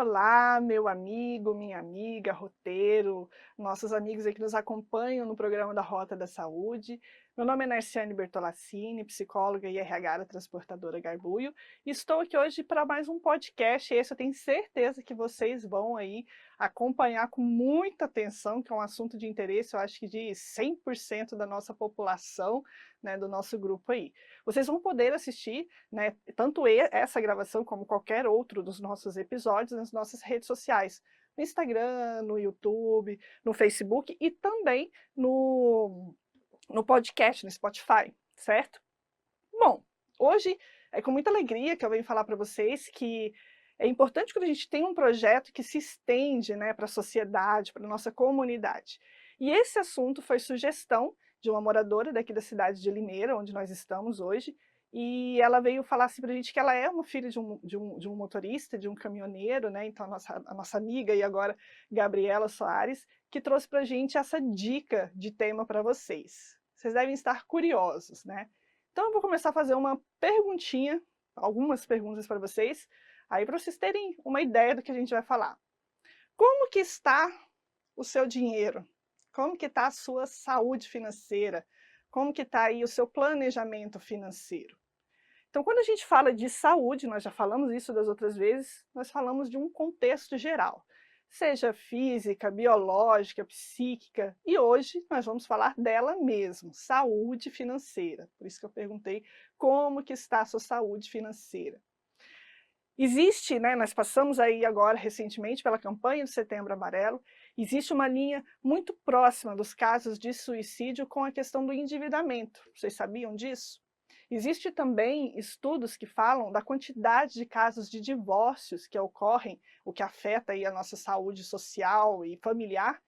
Olá, meu amigo, minha amiga, roteiro, nossos amigos aí que nos acompanham no programa da Rota da Saúde. Meu nome é Narciane Bertolaccini, psicóloga e RH da Transportadora Garbuio, e estou aqui hoje para mais um podcast. Esse eu tenho certeza que vocês vão aí acompanhar com muita atenção, que é um assunto de interesse, eu acho que de 100% da nossa população, né, do nosso grupo aí. Vocês vão poder assistir, né, tanto essa gravação como qualquer outro dos nossos episódios nas nossas redes sociais, no Instagram, no YouTube, no Facebook e também no podcast, no Spotify, certo? Bom, hoje é com muita alegria que eu venho falar para vocês que é importante quando a gente tem um projeto que se estende, né, para a sociedade, para a nossa comunidade. E esse assunto foi sugestão de uma moradora daqui da cidade de Limeira, onde nós estamos hoje, e ela veio falar assim para a gente que ela é uma filha de um motorista, de um caminhoneiro, né? Então a nossa amiga e agora Gabriela Soares, que trouxe para a gente essa dica de tema para vocês. Vocês devem estar curiosos, né? Então eu vou começar a fazer uma perguntinha, algumas perguntas para vocês, aí para vocês terem uma ideia do que a gente vai falar. Como que está o seu dinheiro? Como que está a sua saúde financeira? Como que está aí o seu planejamento financeiro? Então, quando a gente fala de saúde, nós já falamos isso das outras vezes, nós falamos de um contexto geral, seja física, biológica, psíquica, e hoje nós vamos falar dela mesmo, saúde financeira. Por isso que eu perguntei como que está a sua saúde financeira. Existe, né, nós passamos aí agora recentemente pela campanha do Setembro Amarelo, existe uma linha muito próxima dos casos de suicídio com a questão do endividamento. Vocês sabiam disso? Existe também estudos que falam da quantidade de casos de divórcios que ocorrem, o que afeta aí a nossa saúde social e familiar,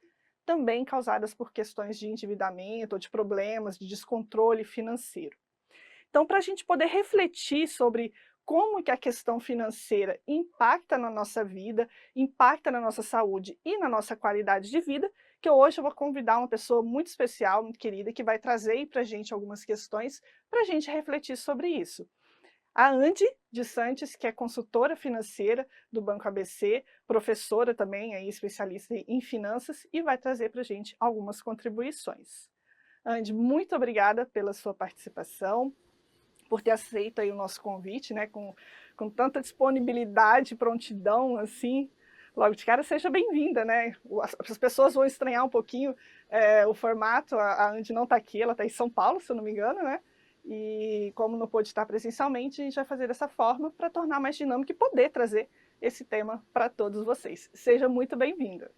também causadas por questões de endividamento ou de problemas de descontrole financeiro. Então, para a gente poder refletir sobre como que a questão financeira impacta na nossa vida, impacta na nossa saúde e na nossa qualidade de vida, que hoje eu vou convidar uma pessoa muito especial, muito querida, que vai trazer para a gente algumas questões para a gente refletir sobre isso. A Andy de Santos, que é consultora financeira do Banco ABC, professora também, aí, especialista em finanças, e vai trazer para a gente algumas contribuições. Andy, muito obrigada pela sua participação, por ter aceito aí o nosso convite, né, com tanta disponibilidade e prontidão, assim, logo de cara, seja bem-vinda, né? As pessoas vão estranhar um pouquinho o formato, a Andy não está aqui, ela está em São Paulo, se eu não me engano, né? E como não pôde estar presencialmente, a gente vai fazer dessa forma para tornar mais dinâmico e poder trazer esse tema para todos vocês. Seja muito bem-vinda.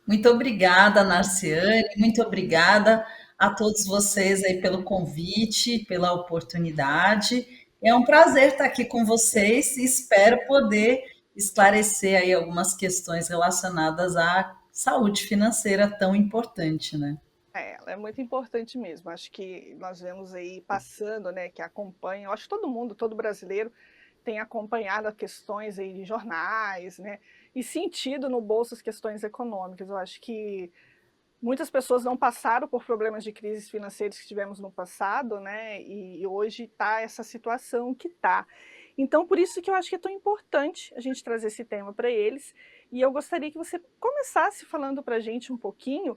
Muito obrigada, Narciane, muito obrigada a todos vocês aí pelo convite, pela oportunidade. É um prazer estar aqui com vocês e espero poder esclarecer aí algumas questões relacionadas à saúde financeira tão importante, né? Ela é muito importante mesmo. Acho que nós vemos aí passando, né, que acompanha, eu acho que todo mundo, todo brasileiro tem acompanhado as questões aí de jornais, né, e sentido no bolso as questões econômicas. Eu acho que muitas pessoas não passaram por problemas de crises financeiras que tivemos no passado, né? E hoje está essa situação que está. Então, por isso que eu acho que é tão importante a gente trazer esse tema para eles. E eu gostaria que você começasse falando para a gente um pouquinho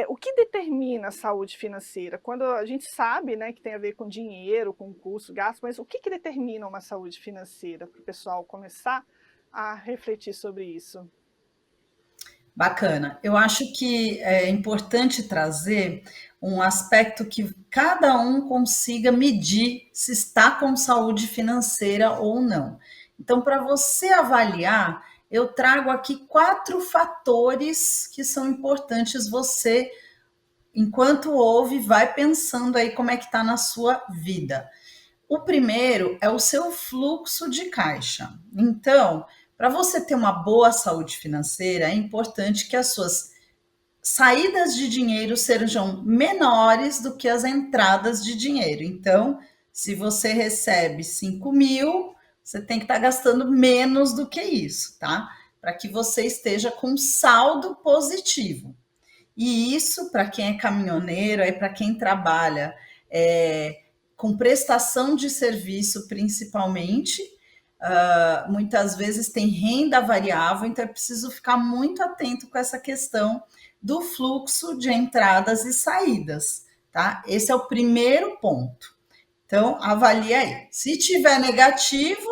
o que determina a saúde financeira. Quando a gente sabe, né, que tem a ver com dinheiro, com custo, gasto, mas o que determina uma saúde financeira para o pessoal começar a refletir sobre isso? Bacana. Eu acho que é importante trazer um aspecto que cada um consiga medir se está com saúde financeira ou não. Então, para você avaliar, eu trago aqui 4 fatores que são importantes você, enquanto ouve, vai pensando aí como é que está na sua vida. O primeiro é o seu fluxo de caixa. Então, para você ter uma boa saúde financeira, é importante que as suas saídas de dinheiro sejam menores do que as entradas de dinheiro. Então, se você recebe 5.000, você tem que estar gastando menos do que isso, tá? Para que você esteja com saldo positivo. E isso, para quem é caminhoneiro, aí para quem trabalha com prestação de serviço, principalmente, muitas vezes tem renda variável, então é preciso ficar muito atento com essa questão do fluxo de entradas e saídas, tá? Esse é o primeiro ponto. Então, avalie aí. Se tiver negativo,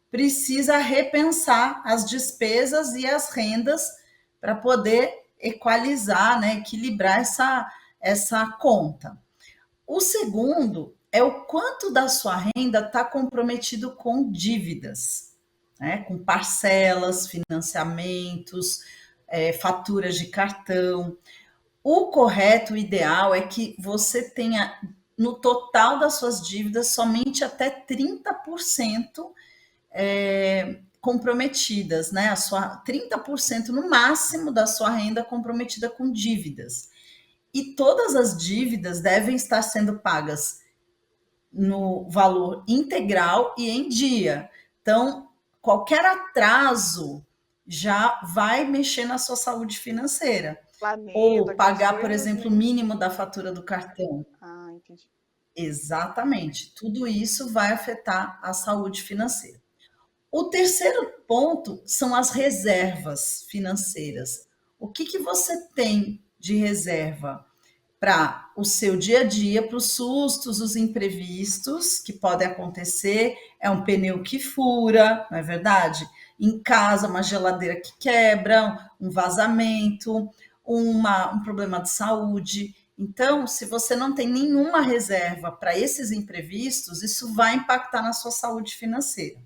precisa repensar as despesas e as rendas para poder equalizar, né, equilibrar essa conta. O segundo é o quanto da sua renda está comprometido com dívidas, né, com parcelas, financiamentos, faturas de cartão. O correto, o ideal é que você tenha no total das suas dívidas somente até 30% comprometidas, né? A sua 30% no máximo da sua renda comprometida com dívidas. E todas as dívidas devem estar sendo pagas no valor integral e em dia. Então, qualquer atraso já vai mexer na sua saúde financeira. Planeta, Ou aquelas pagar, por coisas, exemplo, o né? mínimo da fatura do cartão. Ah, entendi. Exatamente. Tudo isso vai afetar a saúde financeira. O terceiro ponto são as reservas financeiras. O que você tem de reserva para o seu dia a dia, para os sustos, os imprevistos que podem acontecer? É um pneu que fura, não é verdade? Em casa, uma geladeira que quebra, um vazamento, um problema de saúde. Então, se você não tem nenhuma reserva para esses imprevistos, isso vai impactar na sua saúde financeira.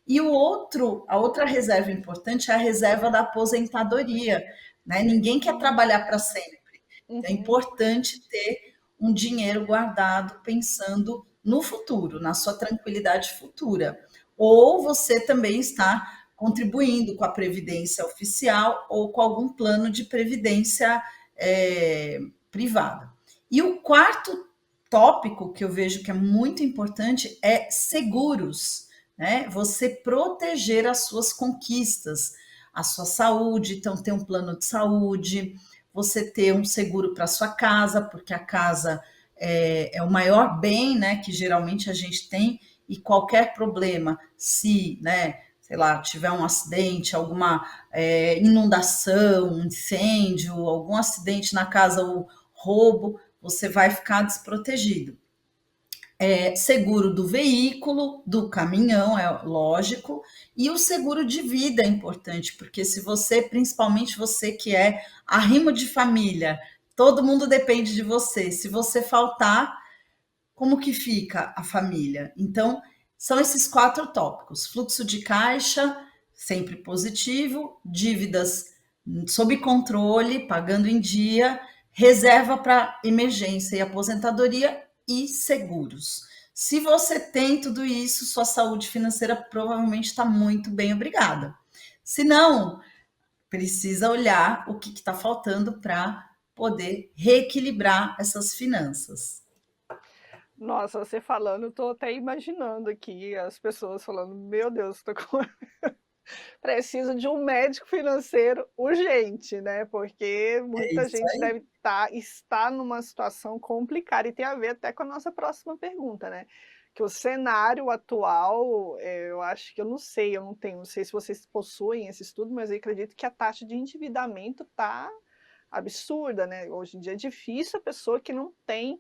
E a outra reserva importante é a reserva da aposentadoria, né? Ninguém quer trabalhar para sempre. Então, é Uhum. importante ter um dinheiro guardado pensando no futuro, na sua tranquilidade futura. Ou você também está contribuindo com a previdência oficial ou com algum plano de previdência privada. E o quarto tópico que eu vejo que é muito importante é seguros, né? Você proteger as suas conquistas, a sua saúde, então ter um plano de saúde, você ter um seguro para sua casa, porque a casa é o maior bem, né, que geralmente a gente tem, e qualquer problema, se, né, sei lá, tiver um acidente, alguma inundação, um incêndio, algum acidente na casa ou roubo, você vai ficar desprotegido. Seguro do veículo, do caminhão, é lógico, e o seguro de vida é importante, porque se você, principalmente você que é arrimo de família, todo mundo depende de você. Se você faltar, como que fica a família? Então, são esses quatro tópicos: fluxo de caixa, sempre positivo, dívidas sob controle, pagando em dia, reserva para emergência e aposentadoria e seguros. Se você tem tudo isso, sua saúde financeira provavelmente está muito bem, obrigada. Se não, precisa olhar o que está faltando para poder reequilibrar essas finanças. Nossa, você falando, eu tô até imaginando aqui as pessoas falando: "Meu Deus, tô com preciso de um médico financeiro urgente", né, porque É muita isso gente aí. deve estar numa situação complicada e tem a ver até com a nossa próxima pergunta, né, que o cenário atual, eu acho que eu não sei se vocês possuem esse estudo, mas eu acredito que a taxa de endividamento tá absurda, né. Hoje em dia é difícil a pessoa que não tem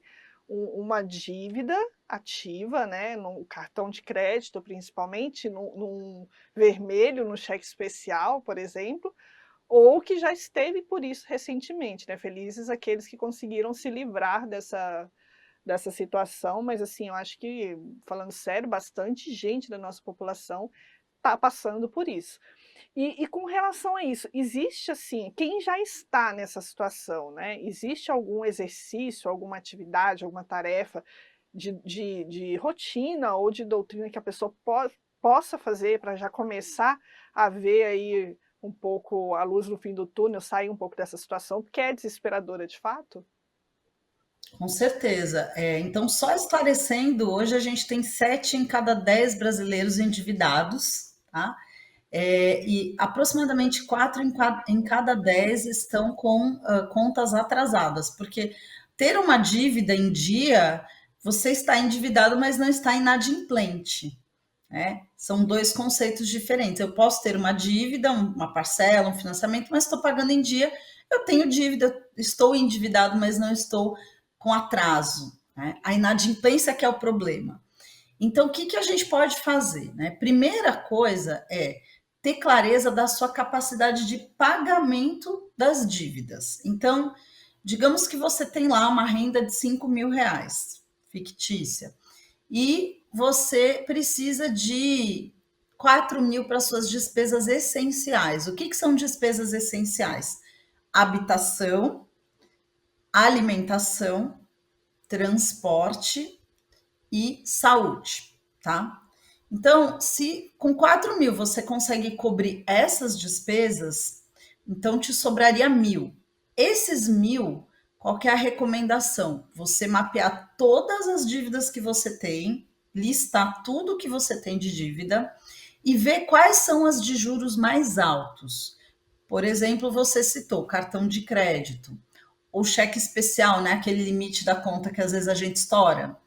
uma dívida ativa, né, no cartão de crédito principalmente, num vermelho, no cheque especial, por exemplo, ou que já esteve por isso recentemente, né. Felizes aqueles que conseguiram se livrar dessa situação, mas assim, eu acho que, falando sério, bastante gente da nossa população está passando por isso. E com relação a isso, existe assim, quem já está nessa situação, né, existe algum exercício, alguma atividade, alguma tarefa de rotina ou de doutrina que a pessoa possa fazer para já começar a ver aí um pouco a luz no fim do túnel, sair um pouco dessa situação, porque é desesperadora de fato? Com certeza. Então, só esclarecendo, hoje a gente tem 7 em cada 10 brasileiros endividados, tá? E aproximadamente 4 em cada 10 estão com contas atrasadas, porque ter uma dívida em dia, você está endividado, mas não está inadimplente. né? São dois conceitos diferentes. Eu posso ter uma dívida, uma parcela, um financiamento, mas estou pagando em dia. Eu tenho dívida, estou endividado, mas não estou com atraso, né? A inadimplência que é o problema. Então, o que a gente pode fazer, né? Primeira coisa é ter clareza da sua capacidade de pagamento das dívidas. Então, digamos que você tem lá uma renda de R$ 5.000, fictícia, e você precisa de 4.000 para suas despesas essenciais. O que são despesas essenciais? Habitação, alimentação, transporte e saúde, tá? Então, se com 4.000 você consegue cobrir essas despesas, então te sobraria 1.000. Esses 1.000, qual que é a recomendação? Você mapear todas as dívidas que você tem, listar tudo que você tem de dívida e ver quais são as de juros mais altos. Por exemplo, você citou cartão de crédito, ou cheque especial, né? Aquele limite da conta que às vezes a gente estoura.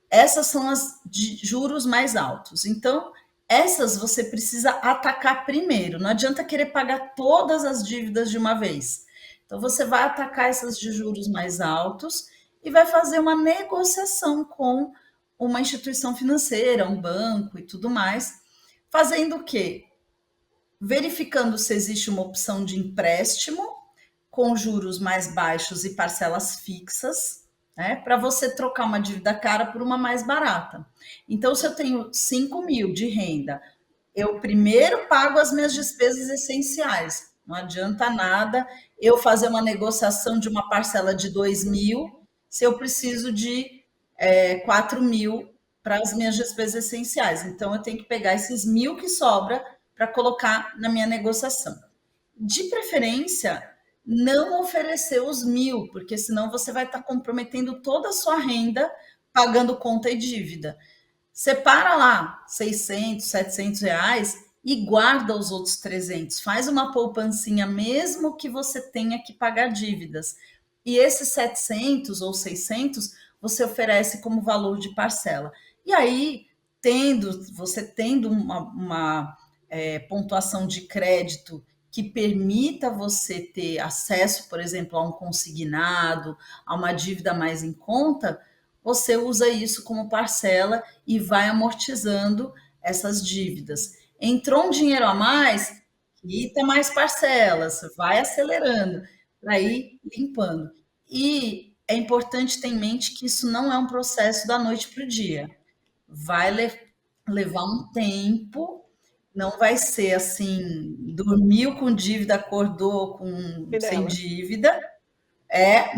Essas são as de juros mais altos. Então, essas você precisa atacar primeiro. Não adianta querer pagar todas as dívidas de uma vez. Então, você vai atacar essas de juros mais altos e vai fazer uma negociação com uma instituição financeira, um banco e tudo mais, fazendo o quê? Verificando se existe uma opção de empréstimo com juros mais baixos e parcelas fixas, né, para você trocar uma dívida cara por uma mais barata. Então, se eu tenho 5.000 de renda, eu primeiro pago as minhas despesas essenciais. Não adianta nada eu fazer uma negociação de uma parcela de 2.000 se eu preciso de 4.000 para as minhas despesas essenciais. Então, eu tenho que pegar esses 1.000 que sobra para colocar na minha negociação. De preferência, não oferecer os 1.000, porque senão você vai estar comprometendo toda a sua renda pagando conta e dívida. Separa lá 600, R$ 700 e guarda os outros 300. Faz uma poupancinha mesmo que você tenha que pagar dívidas. E esses 700 ou 600 você oferece como valor de parcela. E aí, você tendo uma pontuação de crédito que permita você ter acesso, por exemplo, a um consignado, a uma dívida mais em conta, você usa isso como parcela e vai amortizando essas dívidas. Entrou um dinheiro a mais, quita mais parcelas, vai acelerando para ir limpando. E é importante ter em mente que isso não é um processo da noite para o dia. Vai levar um tempo, não vai ser assim, dormiu com dívida, acordou sem Mirella. dívida,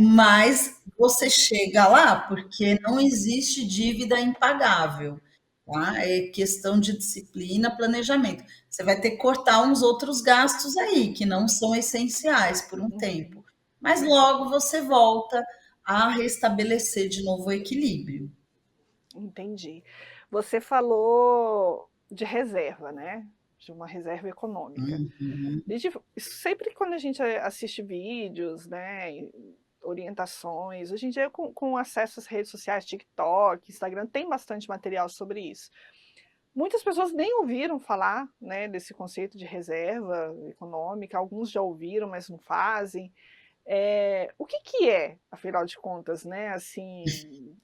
mas você chega lá porque não existe dívida impagável, tá? É questão de disciplina, planejamento. Você vai ter que cortar uns outros gastos aí, que não são essenciais por um tempo, mas logo você volta a restabelecer de novo o equilíbrio. Entendi. Você falou de reserva, né? De uma reserva econômica. Uhum. Sempre quando a gente assiste vídeos, né, orientações, hoje em dia com acesso às redes sociais, TikTok, Instagram, tem bastante material sobre isso. Muitas pessoas nem ouviram falar, né, desse conceito de reserva econômica, alguns já ouviram, mas não fazem. O que é, afinal de contas, né? Assim,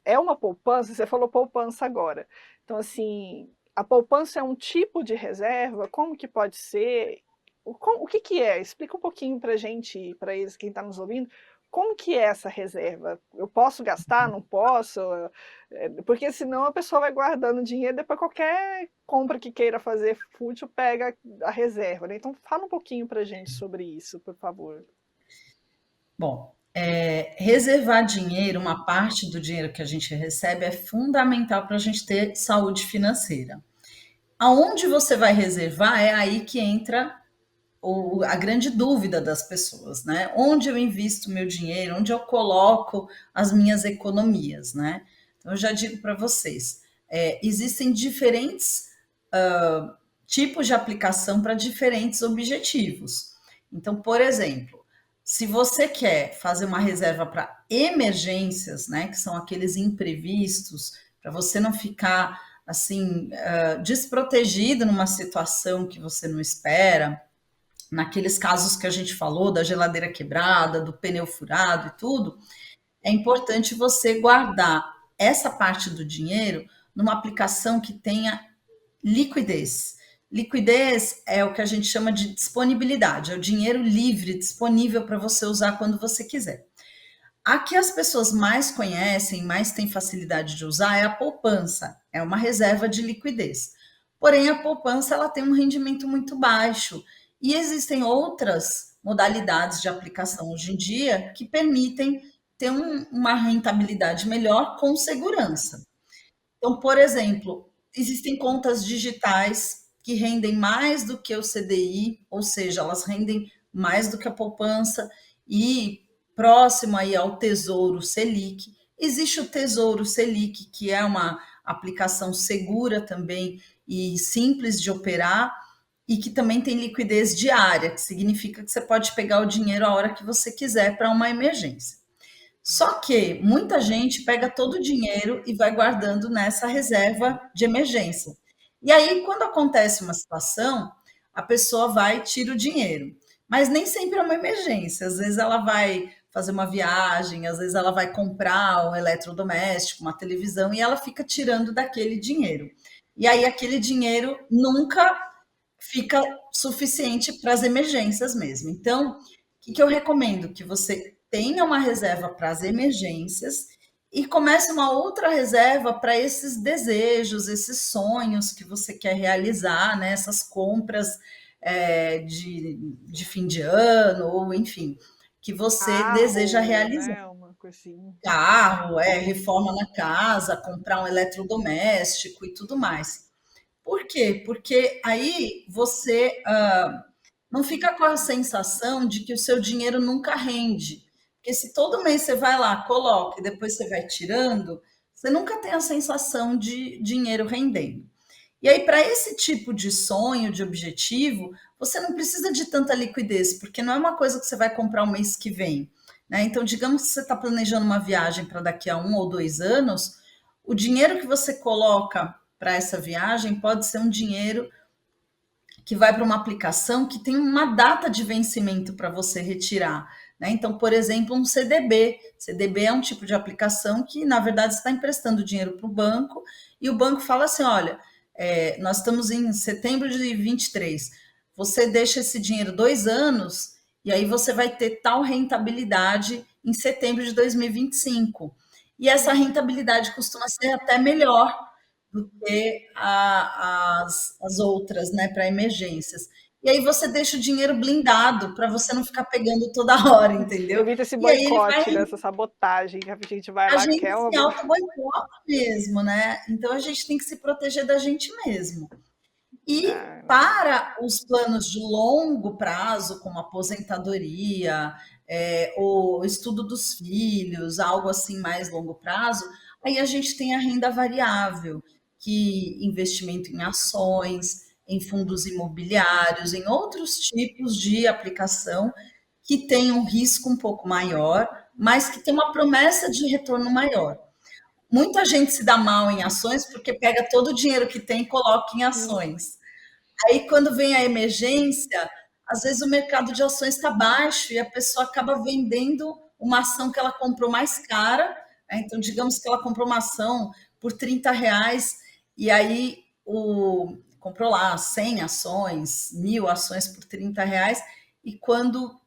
é uma poupança? Você falou poupança agora. Então, assim, a poupança é um tipo de reserva? Como que pode ser? O que é? Explica um pouquinho para a gente, para eles, quem está nos ouvindo, como que é essa reserva? Eu posso gastar? Não posso? Porque senão a pessoa vai guardando dinheiro, depois qualquer compra que queira fazer fútil pega a reserva, né? Então, fala um pouquinho para a gente sobre isso, por favor. Bom, reservar dinheiro, uma parte do dinheiro que a gente recebe é fundamental para a gente ter saúde financeira. Aonde você vai reservar é aí que entra a grande dúvida das pessoas, né? Onde eu invisto meu dinheiro, onde eu coloco as minhas economias, né? Então, eu já digo para vocês, existem diferentes tipos de aplicação para diferentes objetivos. Então, por exemplo, se você quer fazer uma reserva para emergências, né, que são aqueles imprevistos, para você não ficar assim, desprotegido numa situação que você não espera, naqueles casos que a gente falou, da geladeira quebrada, do pneu furado e tudo, é importante você guardar essa parte do dinheiro numa aplicação que tenha liquidez. Liquidez é o que a gente chama de disponibilidade, é o dinheiro livre, disponível para você usar quando você quiser. A que as pessoas mais conhecem, mais têm facilidade de usar é a poupança, é uma reserva de liquidez. Porém, a poupança ela tem um rendimento muito baixo e existem outras modalidades de aplicação hoje em dia que permitem ter uma rentabilidade melhor com segurança. Então, por exemplo, existem contas digitais que rendem mais do que o CDI, ou seja, elas rendem mais do que a poupança e próximo aí ao Tesouro Selic. Existe o Tesouro Selic, que é uma aplicação segura também e simples de operar e que também tem liquidez diária, que significa que você pode pegar o dinheiro a hora que você quiser para uma emergência. Só que muita gente pega todo o dinheiro e vai guardando nessa reserva de emergência. E aí, quando acontece uma situação, a pessoa vai e tira o dinheiro. Mas nem sempre é uma emergência. Às vezes ela vai fazer uma viagem, às vezes ela vai comprar um eletrodoméstico, uma televisão, e ela fica tirando daquele dinheiro. E aí aquele dinheiro nunca fica suficiente para as emergências mesmo. Então, o que eu recomendo? Que você tenha uma reserva para as emergências e comece uma outra reserva para esses desejos, esses sonhos que você quer realizar, né? Essas compras de fim de ano, ou enfim, que você deseja Carro, realizar. né? Uma coisinha. Carro, reforma na casa, comprar um eletrodoméstico e tudo mais. Por quê? Porque aí você não fica com a sensação de que o seu dinheiro nunca rende. Porque se todo mês você vai lá, coloca e depois você vai tirando, você nunca tem a sensação de dinheiro rendendo. E aí, para esse tipo de sonho, de objetivo, você não precisa de tanta liquidez, porque não é uma coisa que você vai comprar o mês que vem. Né? Então, digamos que você está planejando uma viagem para daqui a 1 ou 2 anos, o dinheiro que você coloca para essa viagem pode ser um dinheiro que vai para uma aplicação que tem uma data de vencimento para você retirar. Né? Então, por exemplo, um CDB. CDB é um tipo de aplicação que, na verdade, você está emprestando dinheiro para o banco e o banco fala assim: olha, nós estamos em setembro de 23, você deixa esse dinheiro 2 anos e aí você vai ter tal rentabilidade em setembro de 2025. E essa rentabilidade costuma ser até melhor do que as outras, né, para emergências. E aí você deixa o dinheiro blindado para você não ficar pegando toda hora, entendeu? Evita esse E aí ele vai, boicote, dessa sabotagem que a gente vai a lá, gente quer se uma. auto-boicota mesmo, né? Então a gente tem que se proteger da gente mesmo. E Ah, para os planos de longo prazo, como aposentadoria, o estudo dos filhos, algo assim mais longo prazo, aí a gente tem a renda variável, que investimento em ações, em fundos imobiliários, em outros tipos de aplicação que tem um risco um pouco maior, mas que tem uma promessa de retorno maior. Muita gente se dá mal em ações porque pega todo o dinheiro que tem e coloca em ações. Aí, quando vem a emergência, às vezes o mercado de ações está baixo e a pessoa acaba vendendo uma ação que ela comprou mais cara. Né? Então, digamos que ela comprou uma ação por R$ 30 e aí comprou lá 100 ações, 1.000 ações por R$ 30 e quando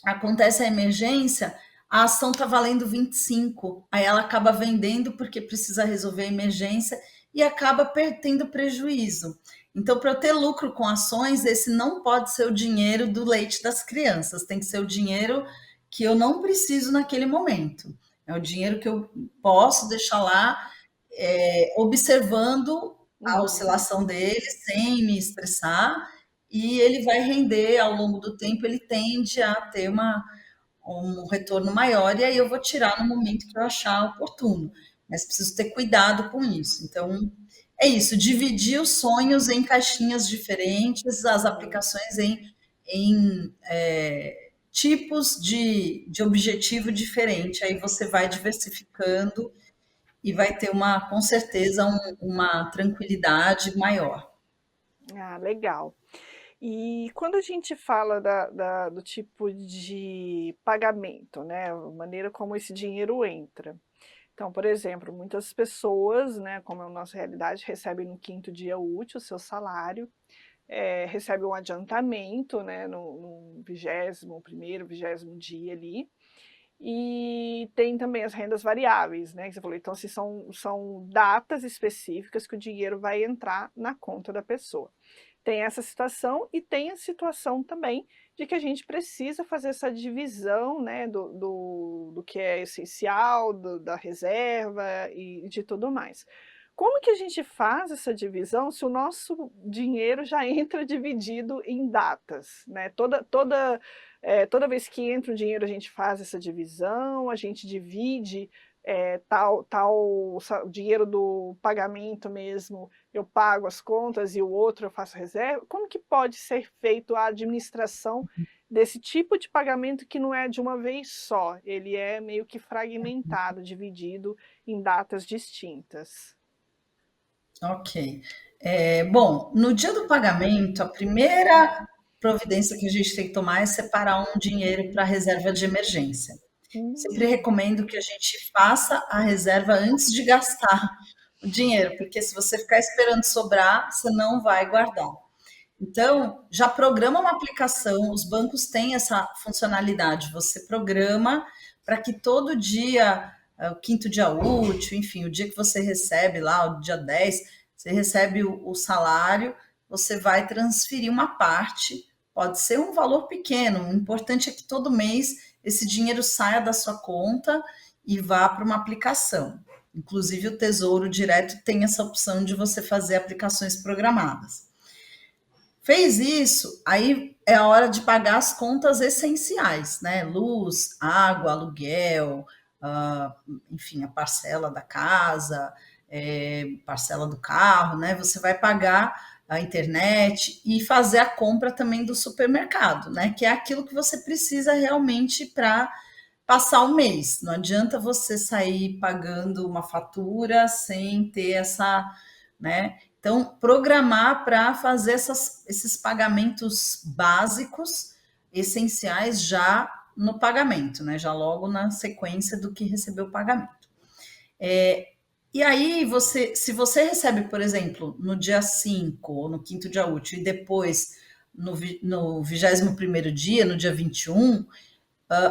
acontece a emergência, a ação está valendo 25. Aí ela acaba vendendo porque precisa resolver a emergência e acaba tendo prejuízo. Então, para eu ter lucro com ações, esse não pode ser o dinheiro do leite das crianças, tem que ser o dinheiro que eu não preciso naquele momento. É o dinheiro que eu posso deixar lá observando a uhum. oscilação dele sem me estressar, e ele vai render ao longo do tempo, ele tende a ter um retorno maior, e aí eu vou tirar no momento que eu achar oportuno. Mas preciso ter cuidado com isso. Então, é isso, dividir os sonhos em caixinhas diferentes, as aplicações em tipos de objetivo diferente. Aí você vai diversificando e vai ter com certeza, uma tranquilidade maior. Ah, legal. E quando a gente fala do tipo de pagamento, né, a maneira como esse dinheiro entra. Então, por exemplo, muitas pessoas, né, como é a nossa realidade, recebem no quinto dia útil o seu salário, recebe um adiantamento, né, no 21º, 20º dia ali, e tem também as rendas variáveis, né, que você falou. Então, assim, são datas específicas que o dinheiro vai entrar na conta da pessoa. Tem essa situação e tem a situação também de que a gente precisa fazer essa divisão, né, do que é essencial, da reserva e de tudo mais. Como que a gente faz essa divisão se o nosso dinheiro já entra dividido em datas, né? Toda vez que entra o dinheiro a gente faz essa divisão, a gente divide o dinheiro do pagamento mesmo, eu pago as contas e o outro eu faço reserva. Como que pode ser feito a administração desse tipo de pagamento que não é de uma vez só, ele é meio que fragmentado, dividido em datas distintas? Ok. Bom, no dia do pagamento, a primeira providência que a gente tem que tomar é separar um dinheiro para reserva de emergência. Sempre Hum. recomendo que a gente faça a reserva antes de gastar o dinheiro, porque se você ficar esperando sobrar, você não vai guardar. Então, já programa uma aplicação, os bancos têm essa funcionalidade, você programa para que todo dia, o quinto dia útil, enfim, o dia que você recebe lá, o dia 10, você recebe o salário, você vai transferir uma parte, pode ser um valor pequeno, o importante é que todo mês esse dinheiro saia da sua conta e vá para uma aplicação. Inclusive, o Tesouro Direto tem essa opção de você fazer aplicações programadas. Fez isso, aí é a hora de pagar as contas essenciais, né? Luz, água, aluguel, enfim, a parcela da casa, parcela do carro, né? Você vai pagar a internet e fazer a compra também do supermercado, né? Que é aquilo que você precisa realmente para passar o mês. Não adianta você sair pagando uma fatura sem ter essa, né? Então, programar para fazer esses pagamentos básicos, essenciais, já no pagamento, né? Já logo na sequência do que recebeu o pagamento. E aí, se você recebe, por exemplo, no dia 5 ou no quinto dia útil, e depois no 21º dia, no dia 21,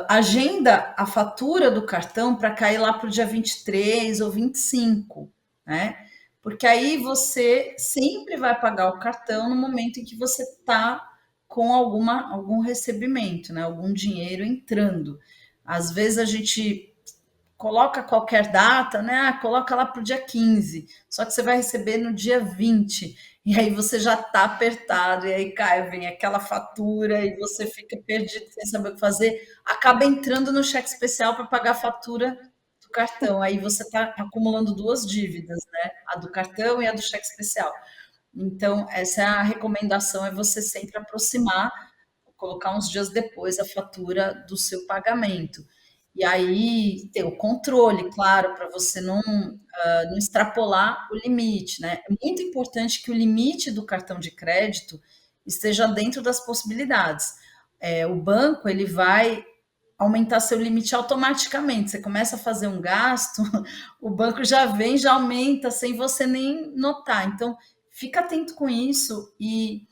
agenda a fatura do cartão para cair lá para o dia 23 ou 25, né? Porque aí você sempre vai pagar o cartão no momento em que você está com algum recebimento, né? Algum dinheiro entrando. Às vezes a gente coloca qualquer data, né? Coloca lá para o dia 15, só que você vai receber no dia 20, e aí você já está apertado, e aí vem aquela fatura, e você fica perdido sem saber o que fazer, acaba entrando no cheque especial para pagar a fatura do cartão, aí você está acumulando duas dívidas, né? A do cartão e a do cheque especial. Então, essa é a recomendação, é você sempre aproximar, colocar uns dias depois a fatura do seu pagamento. E aí ter o controle, claro, para você não extrapolar o limite, né? É muito importante que o limite do cartão de crédito esteja dentro das possibilidades. O banco ele vai aumentar seu limite automaticamente. Você começa a fazer um gasto, o banco já vem, já aumenta sem você nem notar. Então, fica atento com isso e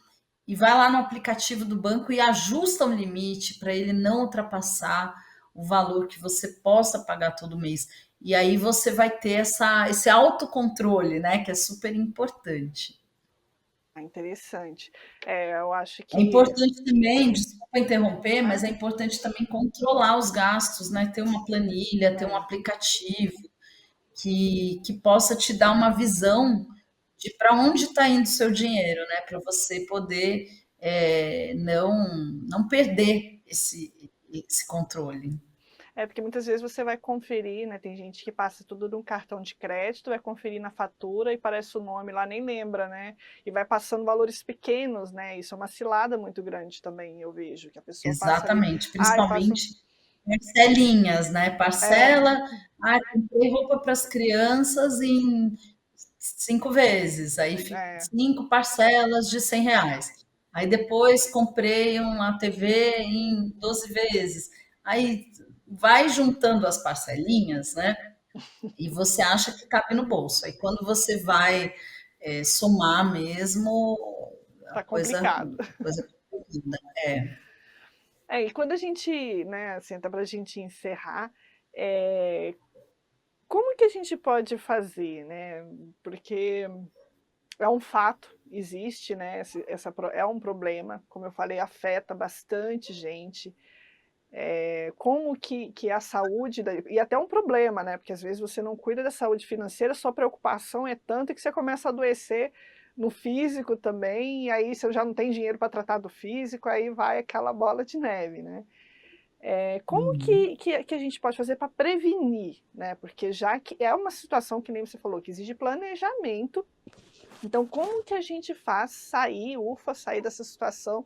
vai lá no aplicativo do banco e ajusta o limite para ele não ultrapassar o valor que você possa pagar todo mês. E aí você vai ter esse autocontrole, né? Que é super importante. Ah, interessante. Eu acho É que importante também, desculpa interromper, mas é importante também controlar os gastos, né? Ter uma planilha, ter um é, aplicativo que possa te dar uma visão de para onde está indo o seu dinheiro, né? Para você poder não perder esse controle. porque muitas vezes você vai conferir, né? Tem gente que passa tudo num cartão de crédito, vai conferir na fatura e parece o nome lá, nem lembra, né? E vai passando valores pequenos, né? Isso é uma cilada muito grande também, eu vejo, que a pessoa passa ali, Exatamente, ai, passa principalmente. parcelinhas, né? É, Parcela, comprei roupa para as crianças em 5 vezes, aí fica é. 5 parcelas de R$ 100. Aí depois comprei uma TV em 12 vezes. Aí vai juntando as parcelinhas, né? E você acha que cabe no bolso. Aí quando você vai somar mesmo, a Tá coisa, complicado. a coisa é. É, e quando a gente, né, assim, até para a gente encerrar, eh, como que a gente pode fazer, né? Porque é um fato, existe, né? É um problema, como eu falei, afeta bastante gente. Como que a saúde, e até um problema, né? Porque às vezes você não cuida da saúde financeira, sua preocupação é tanta que você começa a adoecer no físico também, e aí você já não tem dinheiro para tratar do físico, aí vai aquela bola de neve, né? Como Uhum. que a gente pode fazer para prevenir, né? Porque já que é uma situação que nem você falou, que exige planejamento, então como que a gente faz sair dessa situação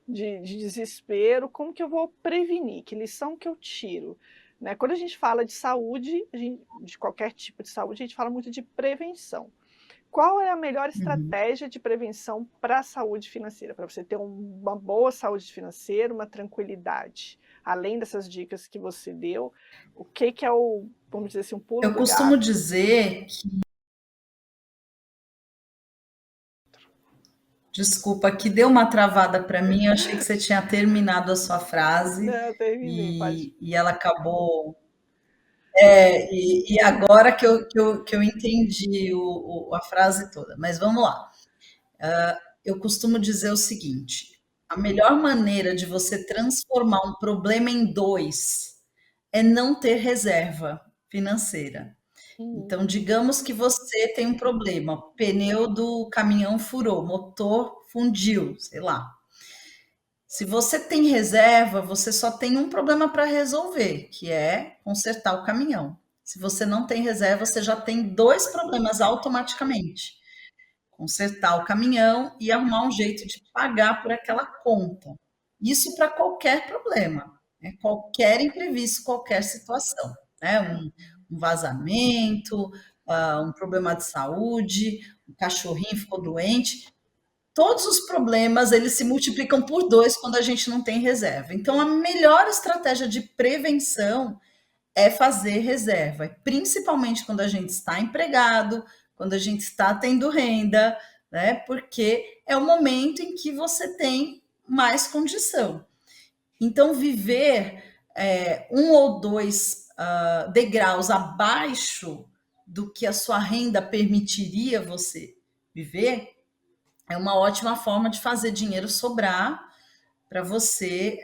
de desespero, como que eu vou prevenir? Que lição que eu tiro? Né? Quando a gente fala de saúde, de qualquer tipo de saúde, a gente fala muito de prevenção. Qual é a melhor Uhum. estratégia de prevenção para a saúde financeira? Para você ter uma boa saúde financeira, uma tranquilidade. Além dessas dicas que você deu, o que é o, vamos dizer assim, um pulo Eu do costumo gato? dizer, desculpa, que deu uma travada para mim. Eu achei que você tinha terminado a sua frase Não, eu terminei, pode. e ela acabou. E agora que eu entendi a frase toda. Mas vamos lá. Eu costumo dizer o seguinte: a melhor maneira de você transformar um problema em dois é não ter reserva financeira. Então, digamos que você tem um problema, o pneu do caminhão furou, motor fundiu, sei lá. Se você tem reserva, você só tem um problema para resolver, que é consertar o caminhão. Se você não tem reserva, você já tem dois problemas automaticamente: consertar o caminhão e arrumar um jeito de pagar por aquela conta. Isso para qualquer problema, né? Qualquer imprevisto, qualquer situação, né? Um vazamento, um problema de saúde, um cachorrinho ficou doente. Todos os problemas eles se multiplicam por dois quando a gente não tem reserva. Então, a melhor estratégia de prevenção é fazer reserva, principalmente quando a gente está empregado, quando a gente está tendo renda, né? Porque é o momento em que você tem mais condição. Então, viver um ou dois degraus abaixo do que a sua renda permitiria você viver é uma ótima forma de fazer dinheiro sobrar para você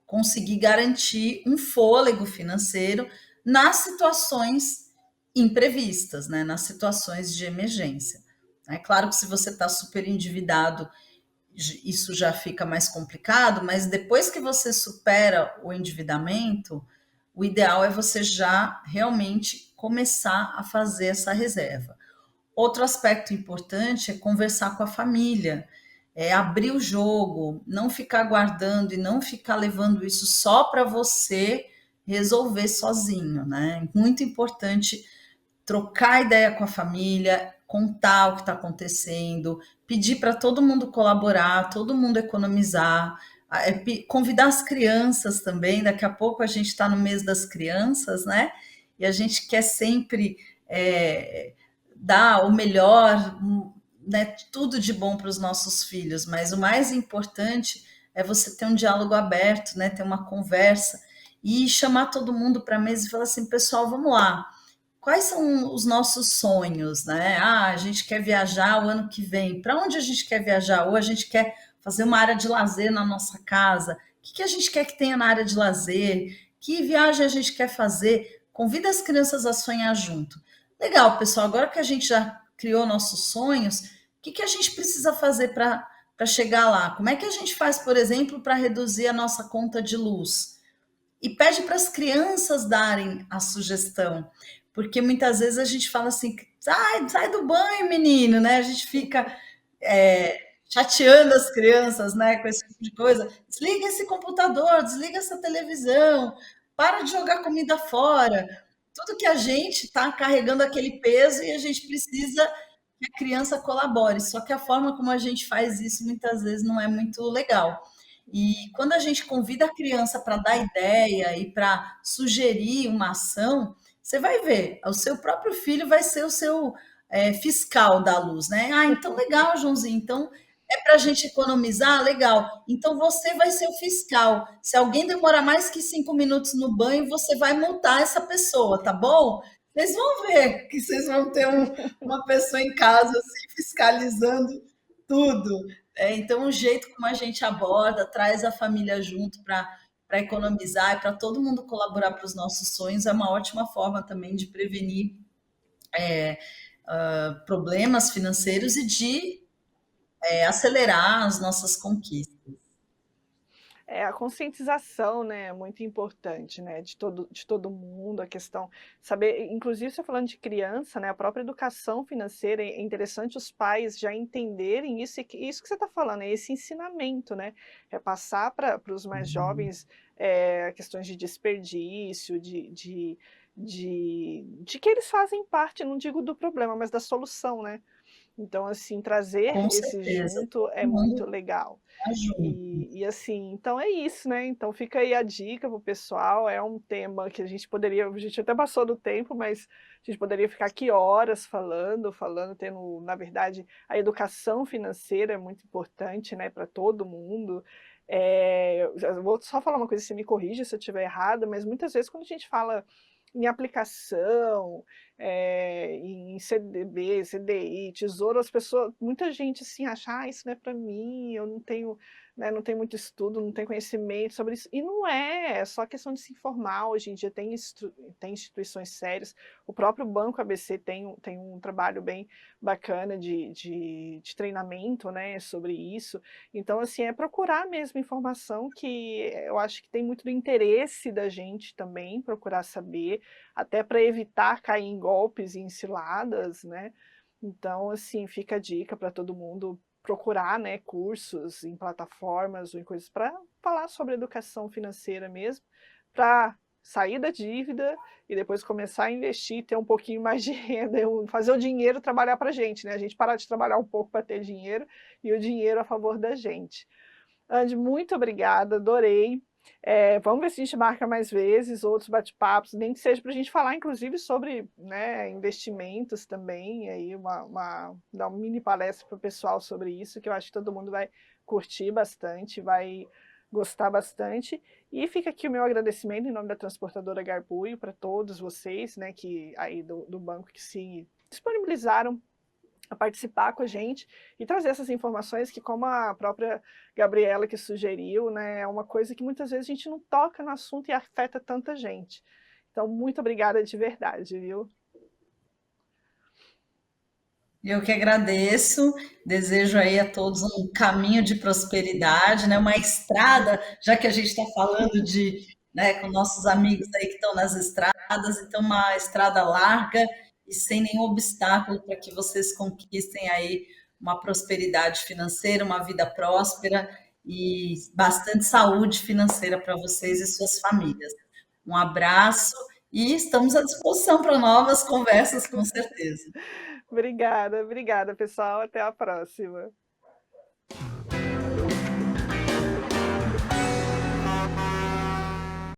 conseguir garantir um fôlego financeiro nas situações imprevistas, né? Nas situações de emergência. É claro que se você está super endividado, isso já fica mais complicado, mas depois que você supera o endividamento, o ideal é você já realmente começar a fazer essa reserva. Outro aspecto importante é conversar com a família, é abrir o jogo, não ficar guardando e não ficar levando isso só para você resolver sozinho, né? Muito importante trocar ideia com a família, contar o que está acontecendo, pedir para todo mundo colaborar, todo mundo economizar, convidar as crianças também. Daqui a pouco a gente está no mês das crianças, né? E a gente quer sempre é, dar o melhor, né? Tudo de bom para os nossos filhos, mas o mais importante é você ter um diálogo aberto, né? Ter uma conversa e chamar todo mundo para a mesa e falar assim, pessoal, vamos lá. Quais são os nossos sonhos, né? Ah, a gente quer viajar o ano que vem. Para onde a gente quer viajar? Ou a gente quer fazer uma área de lazer na nossa casa? O que a gente quer que tenha na área de lazer? Que viagem a gente quer fazer? Convida as crianças a sonhar junto. Legal, pessoal. Agora que a gente já criou nossos sonhos, o que a gente precisa fazer para chegar lá? Como é que a gente faz, por exemplo, para reduzir a nossa conta de luz? E pede para as crianças darem a sugestão, porque muitas vezes a gente fala assim, sai do banho, menino, né? A gente fica chateando as crianças, né, com esse tipo de coisa. Desliga esse computador, desliga essa televisão, para de jogar comida fora. Tudo que a gente está carregando aquele peso e a gente precisa que a criança colabore. Só que a forma como a gente faz isso muitas vezes não é muito legal. E quando a gente convida a criança para dar ideia e para sugerir uma ação, você vai ver, o seu próprio filho vai ser o seu fiscal da luz, né? Ah, então legal, Joãozinho. Então é para a gente economizar? Legal. Então você vai ser o fiscal. Se alguém demorar mais que 5 minutos no banho, você vai multar essa pessoa, tá bom? Vocês vão ver que vocês vão ter uma pessoa em casa assim, fiscalizando tudo. Então, o jeito como a gente aborda, traz a família junto para economizar e para todo mundo colaborar para os nossos sonhos, é uma ótima forma também de prevenir problemas financeiros e de acelerar as nossas conquistas. A conscientização, né, é muito importante, né, de todo mundo, a questão saber inclusive você falando de criança, né, a própria educação financeira, é interessante os pais já entenderem isso, e que isso que você está falando, é esse ensinamento, né, é passar para os mais jovens, questões de desperdício, de que eles fazem parte, não digo do problema, mas da solução, né. Então, assim, trazer Com esse certeza, junto é todo muito mundo legal. está junto. E assim, então é isso, né, então fica aí a dica para o pessoal, é um tema que a gente até passou do tempo, mas a gente poderia ficar aqui horas falando, tendo na verdade, a educação financeira é muito importante, né, para todo mundo. Eu vou só falar uma coisa, você me corrija se eu estiver errada, mas muitas vezes quando a gente fala em aplicação, em CDB, CDI, tesouro, as pessoas muita gente, assim, acha: "Ah, isso não é para mim, eu não tenho, né, não tenho muito estudo, não tenho conhecimento sobre isso", e não é só questão de se informar, hoje em dia tem instituições sérias, o próprio Banco ABC tem um trabalho bem bacana de treinamento, né, sobre isso, então, assim, é procurar mesmo informação que eu acho que tem muito do interesse da gente também, procurar saber, até para evitar cair em golpes e em ciladas, né. Então, assim, fica a dica para todo mundo procurar, né, cursos em plataformas ou em coisas para falar sobre educação financeira mesmo, para sair da dívida e depois começar a investir, ter um pouquinho mais de renda, fazer o dinheiro trabalhar para a gente, né, a gente parar de trabalhar um pouco para ter dinheiro e o dinheiro a favor da gente. Andy, muito obrigada, adorei. Vamos ver se a gente marca mais vezes, outros bate-papos, nem que seja para a gente falar inclusive sobre, né, investimentos também, aí dar uma mini palestra para o pessoal sobre isso, que eu acho que todo mundo vai curtir bastante, vai gostar bastante. E fica aqui o meu agradecimento em nome da transportadora Garbuio para todos vocês, né, que aí do banco que se disponibilizaram a participar com a gente e trazer essas informações que, como a própria Gabriela que sugeriu, né, é uma coisa que muitas vezes a gente não toca no assunto e afeta tanta gente. Então, muito obrigada de verdade, viu? Eu que agradeço, desejo aí a todos um caminho de prosperidade, né? Uma estrada, já que a gente está falando né, com nossos amigos aí que estão nas estradas, então uma estrada larga e sem nenhum obstáculo para que vocês conquistem aí uma prosperidade financeira, uma vida próspera e bastante saúde financeira para vocês e suas famílias. Um abraço e estamos à disposição para novas conversas, com certeza. Obrigada, obrigada, pessoal. Até a próxima.